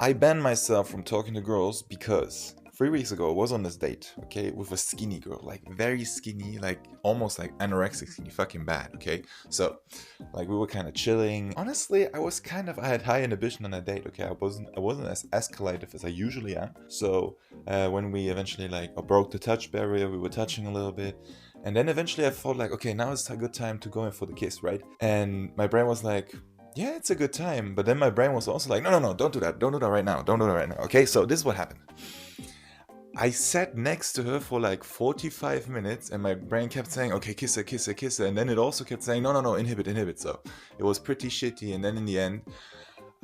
I banned myself from talking to girls because 3 weeks ago I was on this date, okay, with a skinny girl, like very skinny, like almost like anorexic skinny, fucking bad, okay? So, like we were kind of chilling. Honestly, I had high inhibition on a date, okay? I wasn't as escalative as I usually am. So, when we eventually like broke the touch barrier, we were touching a little bit. And then eventually I thought like, okay, now it's a good time to go in for the kiss, right? And my brain was like, yeah, it's a good time. But then my brain was also like, no, no, no, don't do that. Don't do that right now. Don't do that right now. Okay, so this is what happened. I sat next to her for like 45 minutes and my brain kept saying, okay, kiss her, kiss her, kiss her. And then it also kept saying, no, no, no, inhibit, inhibit. So it was pretty shitty. And then in the end,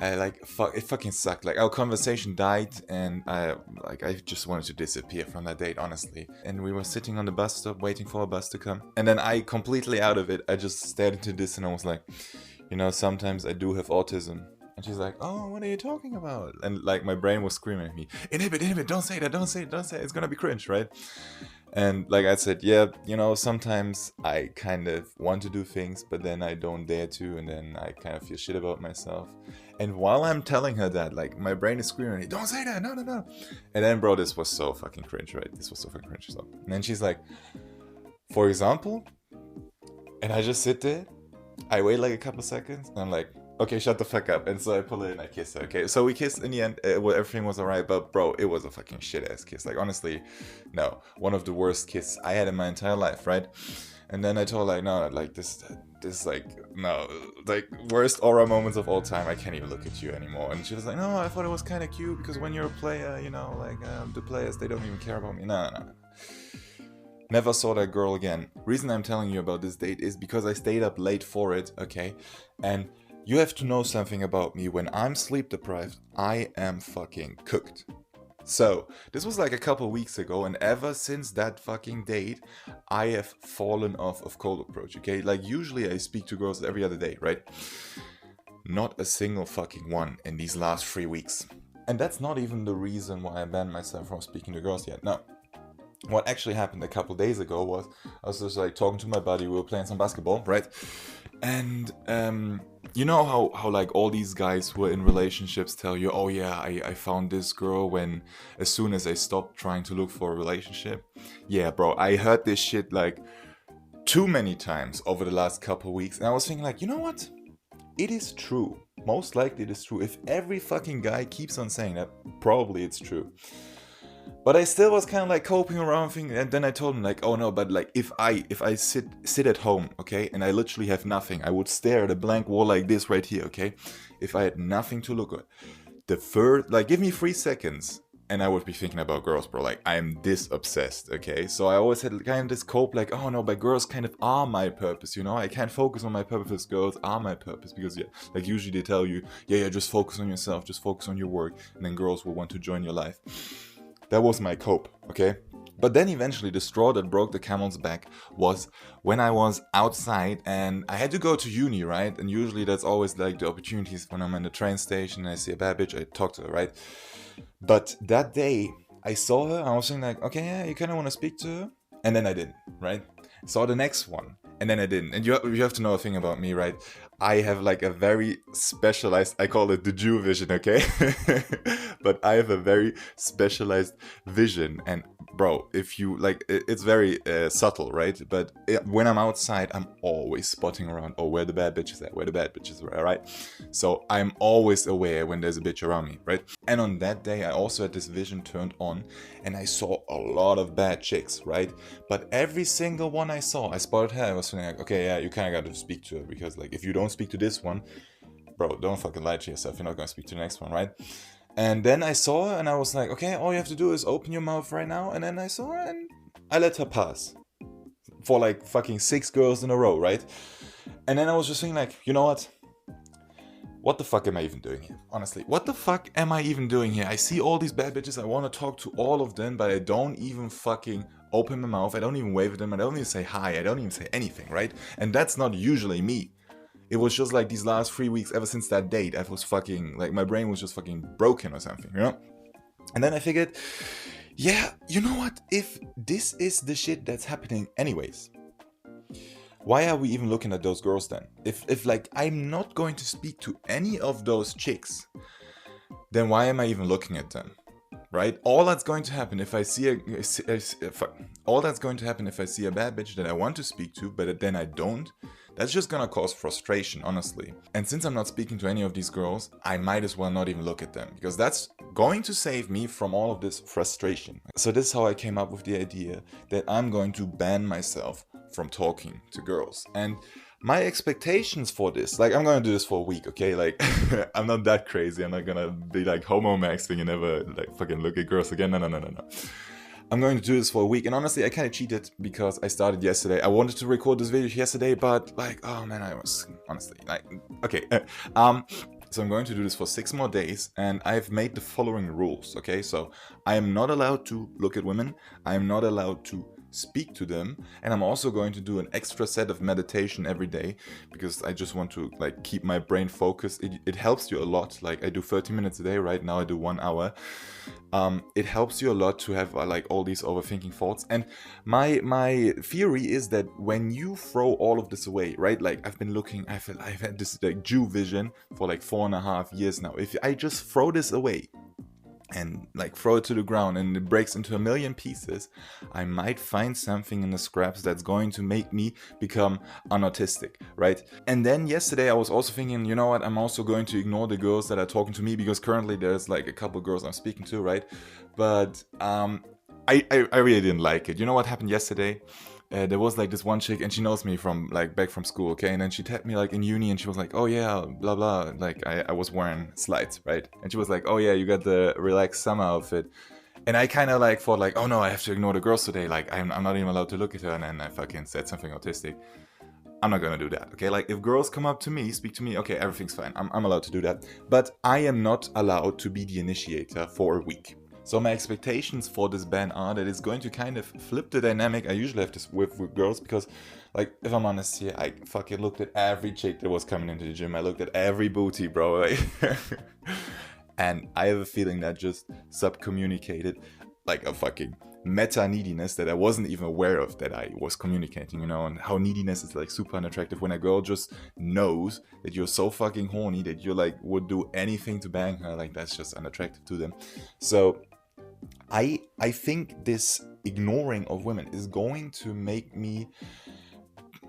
it fucking sucked. Like our conversation died and I just wanted to disappear from that date, honestly. And we were sitting on the bus stop waiting for a bus to come. And then I completely out of it, I just stared into this and I was like, sometimes I do have autism. And she's like, oh, what are you talking about? And like my brain was screaming at me, inhibit, inhibit, don't say that, don't say it, don't say it, it's gonna be cringe, right? And like I said, yeah, sometimes I kind of want to do things, but then I don't dare to, and then I kind of feel shit about myself. And while I'm telling her that, like my brain is screaming at me, don't say that, no, no, no. And then, bro, this was so fucking cringe, right? This was so fucking cringe. So, and then she's like, for example, and I just sit there. I wait like a couple seconds, and I'm like, okay, shut the fuck up. And so I pull it and I kiss her. Okay, so we kissed in the end. Everything was alright, but bro, it was a fucking shit ass kiss. Like honestly, no, one of the worst kisses I had in my entire life, right? And then I told her, like, no, like this like no, like worst aura moments of all time. I can't even look at you anymore. And she was like, no, I thought it was kind of cute because when you're a player, like the players, they don't even care about me. No, no, no. Never saw that girl again. Reason I'm telling you about this date is because I stayed up late for it, okay? And you have to know something about me. When I'm sleep deprived, I am fucking cooked. So, this was like a couple weeks ago, and ever since that fucking date, I have fallen off of cold approach, okay? Like, usually I speak to girls every other day, right? Not a single fucking one in these last 3 weeks. And that's not even the reason why I banned myself from speaking to girls yet. No. What actually happened a couple days ago was I was just like talking to my buddy. We were playing some basketball, right? And you know how like all these guys who are in relationships tell you, oh yeah, I found this girl when as soon as I stopped trying to look for a relationship. Yeah, bro, I heard this shit like too many times over the last couple weeks, and I was thinking like, you know what? It is true. Most likely it is true. If every fucking guy keeps on saying that, probably it's true. But I still was kind of like coping around thinking, and then I told him like, oh no, but like if I sit at home, okay, and I literally have nothing, I would stare at a blank wall like this right here, okay, if I had nothing to look at. The first, like, give me 3 seconds, and I would be thinking about girls, bro. Like I'm this obsessed, okay. So I always had kind of this cope, like, oh no, but girls kind of are my purpose, I can't focus on my purpose. Girls are my purpose because yeah, like usually they tell you, yeah, just focus on yourself, just focus on your work, and then girls will want to join your life. That was my cope, okay? But then eventually the straw that broke the camel's back was when I was outside and I had to go to uni, right? And usually that's always like the opportunities when I'm in the train station and I see a bad bitch, I talk to her, right? But that day I saw her, I was thinking like, okay, yeah, you kind of want to speak to her? And then I didn't, right? Saw the next one, and then I didn't. And you have to know a thing about me, right? I have like a very specialized, I call it the Jew vision, okay? But I have a very specialized vision. And bro, if you like, it's very subtle, right? But when I'm outside, I'm always spotting around, oh, where the bad bitches at, where the bad bitches are, right? So I'm always aware when there's a bitch around me, right? And on that day, I also had this vision turned on and I saw a lot of bad chicks, right? But every single one I saw, I spotted her, I was feeling like, okay, yeah, you kind of got to speak to her because like if you don't speak to this one, bro, don't fucking lie to yourself, you're not going to speak to the next one, right? And then I saw her and I was like, okay, all you have to do is open your mouth right now. And then I saw her and I let her pass for like fucking 6 girls in a row, right? And then I was just thinking like, you know what the fuck am I even doing here? Honestly, what the fuck am I even doing here? I see all these bad bitches, I want to talk to all of them, but I don't even fucking open my mouth, I don't even wave at them, I don't even say hi, I don't even say anything, right? And that's not usually me. It was just like these last 3 weeks, ever since that date, I was fucking, like my brain was just fucking broken or something, And then I figured, yeah, you know what? If this is the shit that's happening anyways, why are we even looking at those girls then? If like I'm not going to speak to any of those chicks, then why am I even looking at them? Right? All that's going to happen if I see all that's going to happen if I see a bad bitch that I want to speak to, but then I don't, that's just gonna cause frustration, honestly. And since I'm not speaking to any of these girls, I might as well not even look at them, because that's going to save me from all of this frustration. So this is how I came up with the idea that I'm going to ban myself from talking to girls. And my expectations for this, like, I'm gonna do this for a week, okay? Like, I'm not that crazy. I'm not gonna be like homo maxing and never like fucking look at girls again. No. I'm going to do this for a week, and honestly, I kind of cheated because I started yesterday. I wanted to record this video yesterday, but like, oh man, I was honestly like, okay. So I'm going to do this for 6 more days, and I've made the following rules, okay? So I am not allowed to look at women. I am not allowed to speak to them, and I'm also going to do an extra set of meditation every day, because I just want to like keep my brain focused. It helps you a lot. Like, I do 30 minutes a day. Right now I do 1 hour. It helps you a lot to have like all these overthinking thoughts. And my theory is that when you throw all of this away, right? Like, I've had this like Jew vision for like 4.5 years now. If I just throw this away and like throw it to the ground and it breaks into a million pieces, I might find something in the scraps that's going to make me become unautistic, right? And then yesterday I was also thinking, you know what, I'm also going to ignore the girls that are talking to me, because currently there's like a couple girls I'm speaking to, right? But I really didn't like it. You know what happened yesterday? There was like this one chick, and she knows me from like back from school, okay? And then she tapped me like in uni, and she was like, oh yeah, blah blah. Like, I was wearing slides, right? And she was like, oh yeah, you got the relaxed summer outfit. And I kind of like thought like, oh no, I have to ignore the girls today. Like, I'm not even allowed to look at her. And then I fucking said something autistic. I'm not gonna do that, okay? Like, if girls come up to me, speak to me, okay, everything's fine. I'm allowed to do that. But I am not allowed to be the initiator for a week. So my expectations for this ban are that it's going to kind of flip the dynamic. I usually have this with girls, because, like, if I'm honest here, I fucking looked at every chick that was coming into the gym. I looked at every booty, bro. Like, and I have a feeling that just sub-communicated like a fucking meta neediness that I wasn't even aware of that I was communicating, you know, and how neediness is like super unattractive when a girl just knows that you're so fucking horny that you like would do anything to bang her. Like, that's just unattractive to them. So I think this ignoring of women is going to make me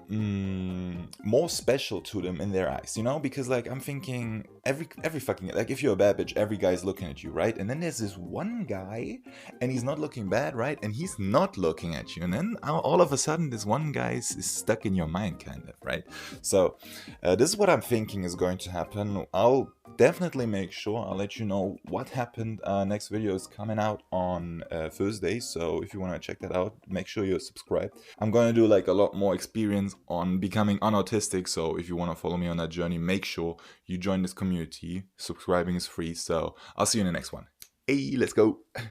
more special to them in their eyes, you know? Because like, I'm thinking every fucking, like, if you're a bad bitch, every guy's looking at you, right? And then there's this one guy, and he's not looking bad, right? And he's not looking at you, and then all of a sudden this one guy is stuck in your mind, kind of, right? So this is what I'm thinking is going to happen. I'll definitely make sure I'll let you know what happened. Next video is coming out on Thursday, so if you want to check that out, make sure you're subscribed. I'm going to do like a lot more experience on becoming unautistic, so if you want to follow me on that journey, make sure you join this community. Subscribing is free, so I'll see you in the next one. Hey, let's go.